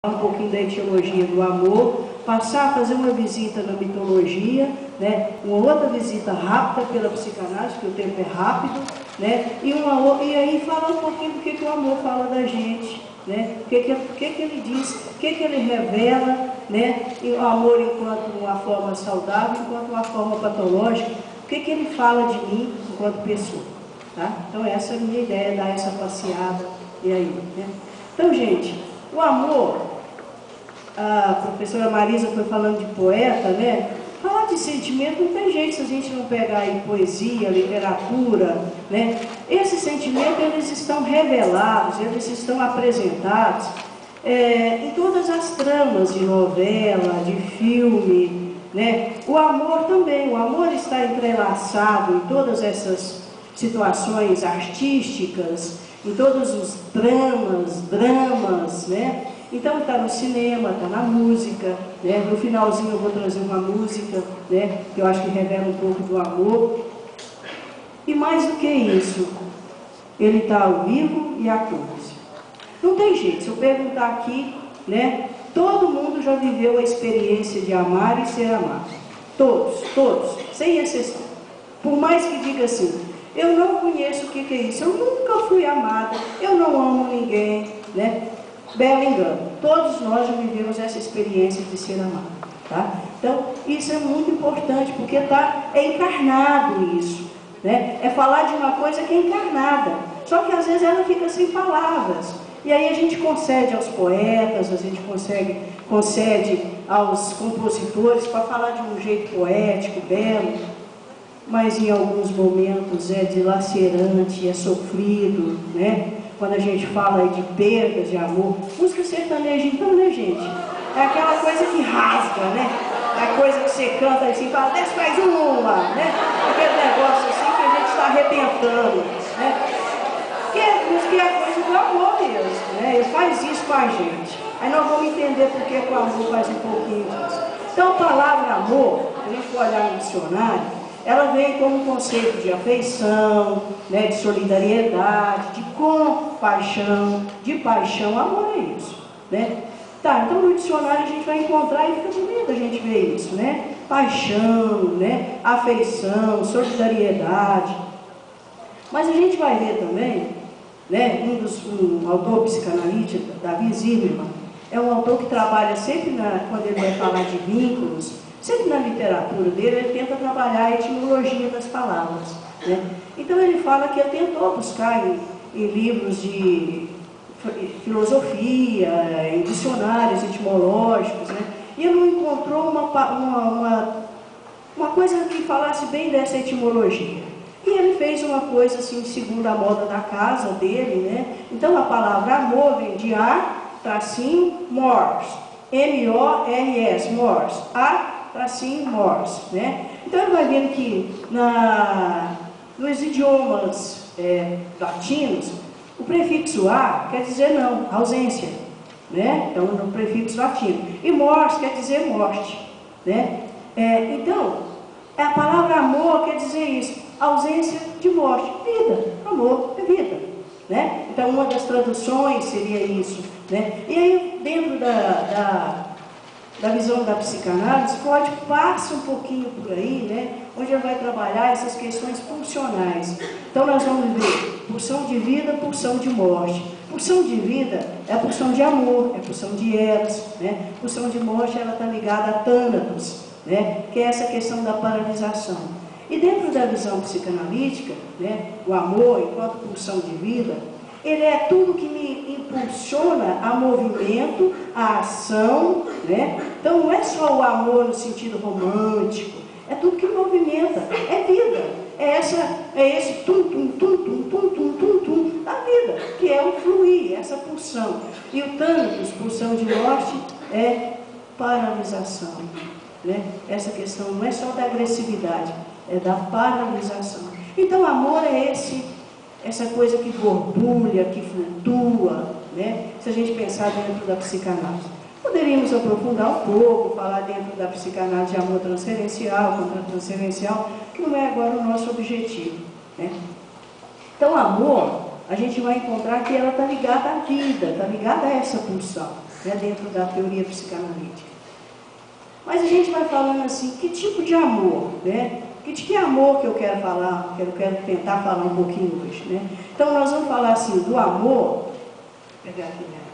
um pouquinho da etiologia do amor, passar a fazer uma visita na mitologia, né? Uma outra visita rápida pela psicanálise, porque o tempo é rápido, né? E aí falar um pouquinho do que o amor fala da gente, né? O que ele diz, o que ele revela, né? E o amor enquanto uma forma saudável, enquanto uma forma patológica, o que ele fala de mim enquanto pessoa, tá? Então essa é a minha ideia, dar essa passeada e aí, né? Então, gente, o amor, a professora Marisa foi falando de poeta, né? Falar de sentimento não tem jeito se a gente não pegar aí poesia, literatura, né? Esses sentimentos, eles estão revelados, eles estão apresentados em todas as tramas de novela, de filme, né? O amor também, o amor está entrelaçado em todas essas situações artísticas, em todos os dramas, né? Então está no cinema, está na música, né? No finalzinho eu vou trazer uma música, né? Que eu acho que revela um pouco do amor. E mais do que isso, ele está ao vivo e a cores. Não tem jeito, se eu perguntar aqui, né? Todo mundo já viveu a experiência de amar e ser amado. Todos, sem exceção. Por mais que diga assim, eu não conheço o que é isso, eu nunca fui amada, eu não amo ninguém, né? Belo engano. Todos nós já vivemos essa experiência de ser amado, tá? Então, isso é muito importante, porque é encarnado isso, né? É falar de uma coisa que é encarnada, só que às vezes ela fica sem palavras. E aí a gente concede aos poetas, a gente concede aos compositores para falar de um jeito poético, belo, mas em alguns momentos é dilacerante, é sofrido, né? Quando a gente fala aí de perdas de amor, música sertaneja, então, né, gente? É aquela coisa que rasga, né? É a coisa que você canta assim, fala, desce mais uma, né? Aquele negócio assim que a gente está arrebentando, né? Música é a coisa do amor mesmo, né? Ele faz isso com a gente. Aí nós vamos entender por que o amor faz um pouquinho disso. Então, a palavra amor, se a gente for olhar no dicionário, ela vem como um conceito de afeição, né, de solidariedade, de compaixão, de paixão. Amor é isso, né? Tá, então no dicionário a gente vai encontrar e fica bonito a gente ver isso, né? Paixão, né? Afeição, solidariedade. Mas a gente vai ver também, né? Um autor psicanalítico, Davi Zimmermann, é um autor que trabalha sempre, quando ele vai falar de vínculos, sempre na literatura dele, ele tenta trabalhar a etimologia das palavras, né? Então ele fala que ele tentou buscar em livros de filosofia, em dicionários etimológicos, né? E ele não encontrou uma coisa que falasse bem dessa etimologia. E ele fez uma coisa assim, segundo a moda da casa dele, né? Então a palavra amor vem de A-mors, M-O-R-S, mors, A-mors, né? Então ele vai vendo que nos idiomas latinos, o prefixo A quer dizer não, ausência, né? Então no prefixo latino. E mors quer dizer morte, né? Então, a palavra amor quer dizer isso, ausência de morte, vida, amor é vida, né? Então uma das traduções seria isso, né? E aí dentro da visão da psicanálise, Freud passa um pouquinho por aí, né? Onde ele vai trabalhar essas questões pulsionais. Então nós vamos ver pulsão de vida, pulsão de morte. Pulsão de vida é a pulsão de amor, é a pulsão de eros, né? Pulsão de morte, ela está ligada a tânatos, né? Que é essa questão da paralisação. E dentro da visão psicanalítica, né, o amor enquanto pulsão de vida, ele é tudo que me impulsiona a movimento, a ação, né? Então não é só o amor no sentido romântico, é tudo que movimenta, é vida, é esse tum-tum da vida, que é o fluir, essa pulsão. E o tânatos, pulsão de morte, é paralisação, né? Essa questão não é só da agressividade, é da paralisação. Então amor é essa coisa que borbulha, que flutua, né? Se a gente pensar dentro da psicanálise. Poderíamos aprofundar um pouco, falar dentro da psicanálise de amor transferencial, contra-transferencial, que não é agora o nosso objetivo, né? Então amor, a gente vai encontrar que ela está ligada à vida, está ligada a essa pulsão, né, dentro da teoria psicanalítica. Mas a gente vai falando assim, que tipo de amor, né? De que amor que eu quero falar, que eu quero tentar falar um pouquinho hoje, né? Então nós vamos falar assim, do amor, vou pegar aqui minha